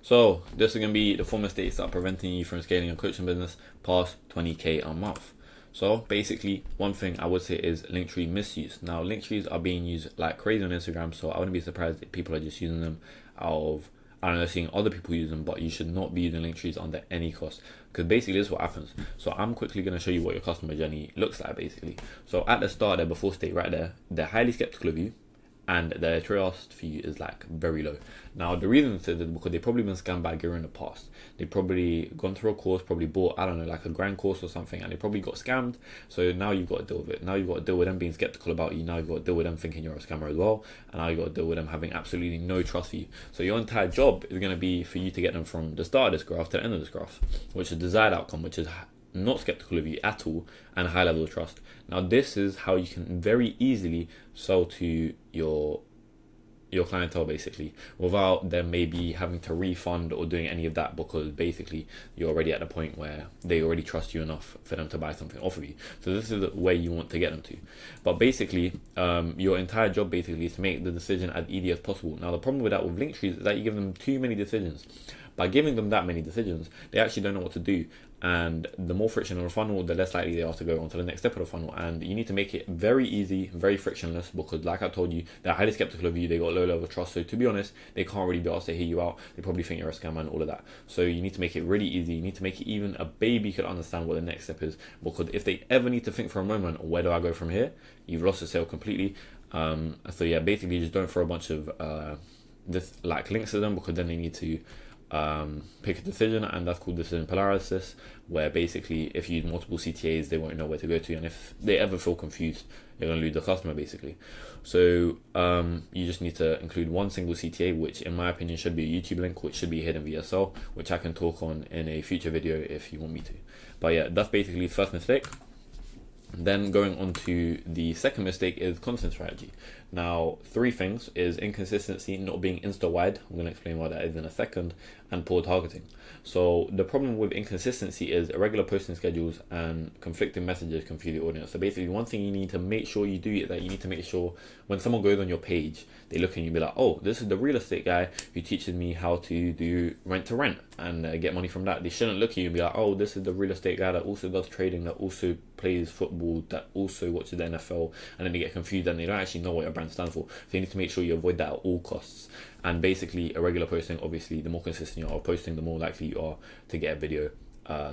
So this is going to be the 4 mistakes that are preventing you from scaling your coaching business past 20K a month. So basically, one thing I would say is Linktree misuse. Now, Linktrees are being used like crazy on Instagram, so I wouldn't be surprised if people are just using them out of, I don't know, seeing other people use them, but you should not be using Linktrees under any cost. Because basically this is what happens. So I'm quickly going to show you what your customer journey looks like basically. So at the start, their before state right there, they're highly skeptical of you, and their trust for you is like very low. Now the reason for this is because they've probably been scammed by Gear in the past. They've probably gone through a course, probably bought, I don't know, like a grand course or something, and they probably got scammed. So now you've got to deal with it. Now you've got to deal with them being skeptical about you. Now you've got to deal with them thinking you're a scammer as well. And now you've got to deal with them having absolutely no trust for you. So your entire job is going to be for you to get them from the start of this graph to the end of this graph, which is the desired outcome, which is not skeptical of you at all and a high level of trust. Now this is how you can very easily sell to your clientele basically without them maybe having to refund or doing any of that, because basically you're already at the point where they already trust you enough for them to buy something off of you. So this is the way you want to get them to. But basically your entire job basically is to make the decision as easy as possible. Now the problem with that with Linktrees is that you give them too many decisions. By giving them that many decisions, they actually don't know what to do, and the more friction on the funnel, the less likely they are to go on to the next step of the funnel. And you need to make it very easy, very frictionless, because like I told you, they're highly skeptical of you, they got low level of trust, so to be honest, they can't really be asked to hear you out. They probably think you're a scammer and all of that. So you need to make it really easy. You need to make it even a baby could understand what the next step is, because if they ever need to think for a moment, where do I go from here, you've lost the sale completely. So yeah, basically just don't throw a bunch of this like links to them, because then they need to pick a decision, and that's called decision paralysis, where basically if you use multiple CTAs, they won't know where to go to, and if they ever feel confused, you're going to lose the customer basically. So you just need to include one single CTA, which in my opinion should be a YouTube link, which should be hidden VSL, which I can talk on in a future video if you want me to. But yeah, that's basically the first mistake. Then going on to the second mistake is content strategy. Now, three things is inconsistency, not being insta-wide. I'm going to explain what that is in a second, and poor targeting. So the problem with inconsistency is irregular posting schedules and conflicting messages confuse the audience. So basically one thing you need to make sure you do is that you need to make sure when someone goes on your page, they look and you be like, oh, this is the real estate guy who teaches me how to do rent to rent and get money from that. They shouldn't look at you and be like, oh, this is the real estate guy that also does trading, that also plays football, that also watches the NFL, and then they get confused and they don't actually know what your brand stands for. So you need to make sure you avoid that at all costs. And basically irregular posting, obviously the more consistent you are posting, the more likely you are to get a video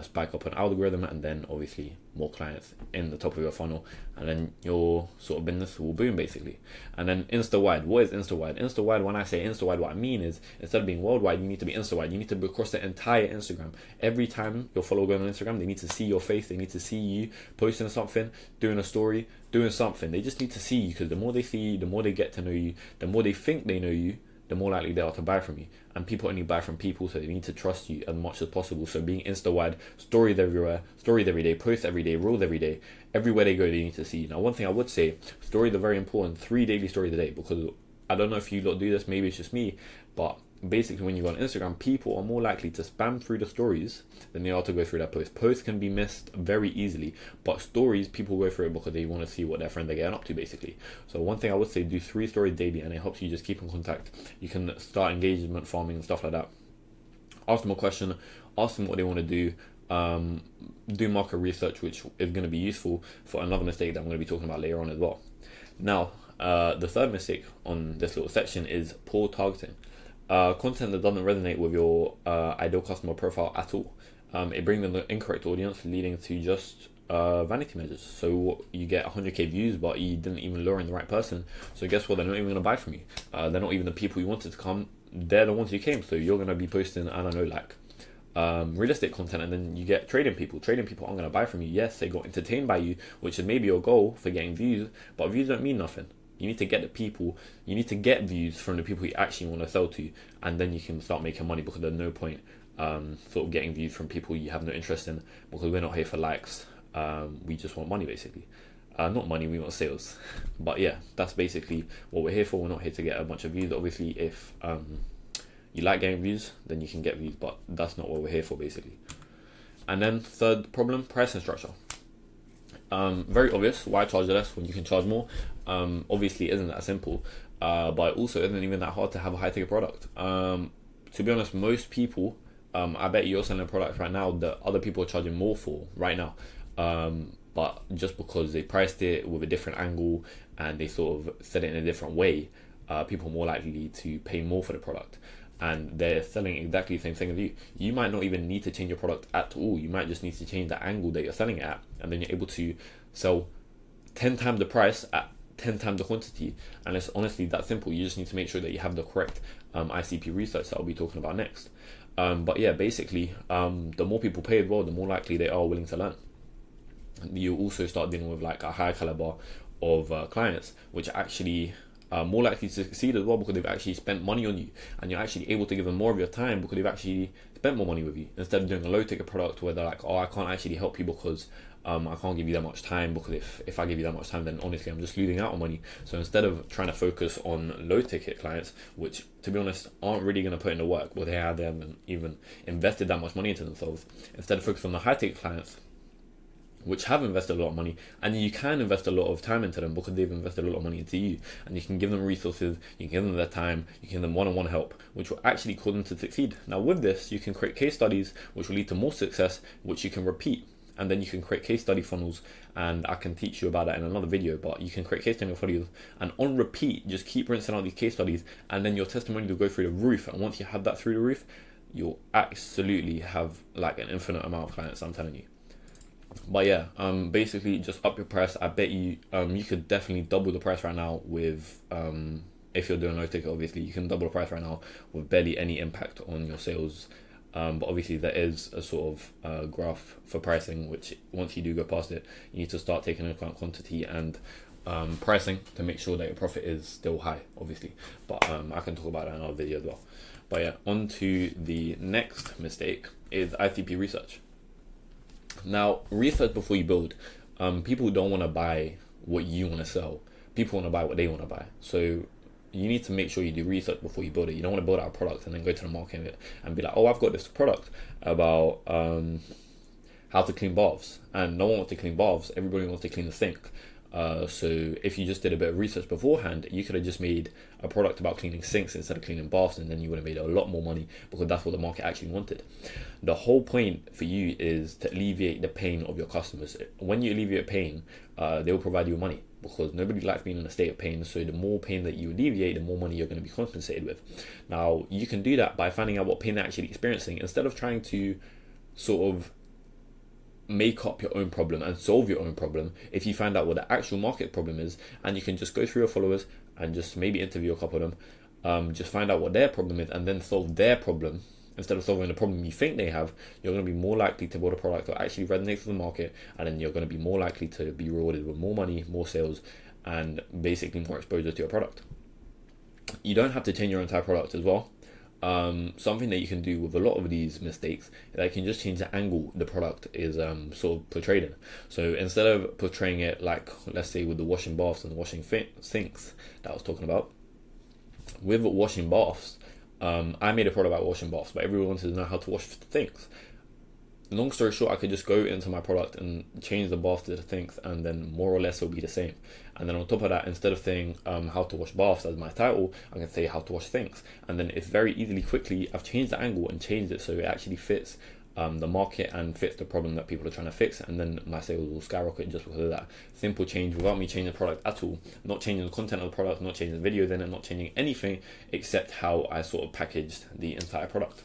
spike up an algorithm, and then obviously more clients in the top of your funnel, and then your sort of business will boom basically. And then insta-wide. What is insta-wide? Insta-wide, when I say insta-wide, what I mean is instead of being worldwide, you need to be insta-wide. You need to be across the entire Instagram. Every time your follower goes on Instagram, they need to see your face, they need to see you posting something, doing a story, doing something. They just need to see you, because the more they see you, the more they get to know you, the more they think they know you, the more likely they are to buy from you. And people only buy from people, so they need to trust you as much as possible. So being insta-wide, stories everywhere, stories every day, posts every day, reels every day. Everywhere they go, they need to see you. Now, one thing I would say, stories are very important. 3 daily stories a day, because I don't know if you lot do this, maybe it's just me, but basically when you go on Instagram, people are more likely to spam through the stories than they are to go through that post. Posts can be missed very easily, but stories, people go through it because they want to see what their friends are getting up to basically. So one thing I would say, do 3 stories daily, and it helps you just keep in contact. You can start engagement farming and stuff like that. Ask them a question, ask them what they want to do. Do market research, which is going to be useful for another mistake that I'm going to be talking about later on as well. Now, the third mistake on this little section is poor targeting. Content that doesn't resonate with your ideal customer profile at all. It brings in the incorrect audience, leading to just vanity measures. So you get 100k views, but you didn't even lure in the right person. So guess what? They're not even going to buy from you. They're not even the people you wanted to come. They're the ones who came. So you're going to be posting, I don't know, like real estate content, and then you get trading people. Trading people aren't going to buy from you. Yes, they got entertained by you, which is maybe your goal for getting views, but views don't mean nothing. You need to get the people, you need to get views from the people you actually want to sell to, and then you can start making money, because there's no point sort of getting views from people you have no interest in, because we're not here for likes. We just want money basically. Not money, we want sales. But yeah, that's basically what we're here for. We're not here to get a bunch of views. Obviously, if you like getting views, then you can get views, but that's not what we're here for basically. And then third problem, pricing structure. Very obvious, why charge less when you can charge more? Obviously it isn't that simple, but also isn't even that hard to have a high ticket product. to be honest, most people, I bet you're selling a product right now that other people are charging more for right now. But just because they priced it with a different angle and they sort of said it in a different way, people are more likely to pay more for the product. And they're selling exactly the same thing as you. You might not even need to change your product at all. You might just need to change the angle that you're selling it at, and then you're able to sell 10 times the price at 10 times the quantity. And it's honestly that simple. You just need to make sure that you have the correct ICP research that I'll be talking about next. But yeah, basically, the more people pay as well, the more likely they are willing to learn. You also start dealing with like a high caliber of clients, which actually more likely to succeed as well, because they've actually spent money on you, and you're actually able to give them more of your time because they've actually spent more money with you, instead of doing a low ticket product where they're like, oh, I can't actually help you because I can't give you that much time, because if I give you that much time, then honestly I'm just losing out on money. So instead of trying to focus on low ticket clients, which to be honest aren't really going to put in the work, but they haven't even invested that much money into themselves, instead of focus on the high ticket clients which have invested a lot of money, and you can invest a lot of time into them because they've invested a lot of money into you, and you can give them resources, you can give them their time, you can give them one-on-one help, which will actually cause them to succeed. Now with this, you can create case studies which will lead to more success, which you can repeat, and then you can create case study funnels, and I can teach you about that in another video. But you can create case study funnels, and on repeat, just keep rinsing out these case studies, and then your testimony will go through the roof. And once you have that through the roof, you'll absolutely have like an infinite amount of clients, I'm telling you. But yeah, basically just up your price. I bet you you could definitely double the price right now with if you're doing low ticket, obviously you can double the price right now with barely any impact on your sales. But obviously there is a sort of graph for pricing, which once you do go past it, you need to start taking into account quantity and pricing to make sure that your profit is still high, obviously. But I can talk about that in another video as well. But yeah, on to the next mistake is ICP research. Now, research before you build. People don't want to buy what you want to sell. People want to buy what they want to buy. So you need to make sure you do research before you build it. You don't want to build out a product and then go to the market and be like, oh, I've got this product about how to clean baths. And no one wants to clean baths. Everybody wants to clean the sink. So if you just did a bit of research beforehand, you could have just made a product about cleaning sinks instead of cleaning baths, and then you would have made a lot more money because that's what the market actually wanted. The whole point for you is to alleviate the pain of your customers. When you alleviate pain, they will provide you with money, because nobody likes being in a state of pain. So the more pain that you alleviate, the more money you're going to be compensated with. Now, you can do that by finding out what pain they're actually experiencing, instead of trying to sort of make up your own problem and solve your own problem. If you find out what the actual market problem is, and you can just go through your followers and just maybe interview a couple of them, just find out what their problem is and then solve their problem, instead of solving the problem you think they have, you're going to be more likely to build a product that actually resonates with the market, and then you're going to be more likely to be rewarded with more money, more sales, and basically more exposure to your product. You don't have to change your entire product as well. Something that you can do with a lot of these mistakes is that you can just change the angle the product is sort of portrayed in. So instead of portraying it like, let's say with the washing baths and the washing sinks that I was talking about, with washing baths, I made a product about washing baths, but everyone wants to know how to wash sinks. Long story short, I could just go into my product and change the bath to the sinks, and then more or less it'll be the same. And then on top of that, instead of saying how to wash baths as my title, I can say how to wash sinks. And then it's very easily, quickly, I've changed the angle and changed it so it actually fits the market and fits the problem that people are trying to fix, and then my sales will skyrocket just because of that simple change, without me changing the product at all, not changing the content of the product, not changing the videos in it, not changing anything except how I sort of packaged the entire product.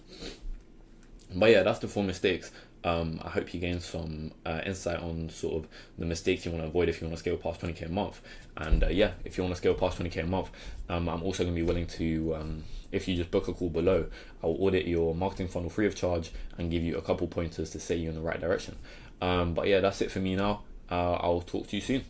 But yeah, that's the 4 mistakes. I hope you gain some insight on sort of the mistakes you want to avoid if you want to scale past 20k a month. And yeah, if you want to scale past 20k a month, I'm also going to be willing to, if you just book a call below, I'll audit your marketing funnel free of charge and give you a couple pointers to set you in the right direction. But yeah, that's it for me now. I'll talk to you soon.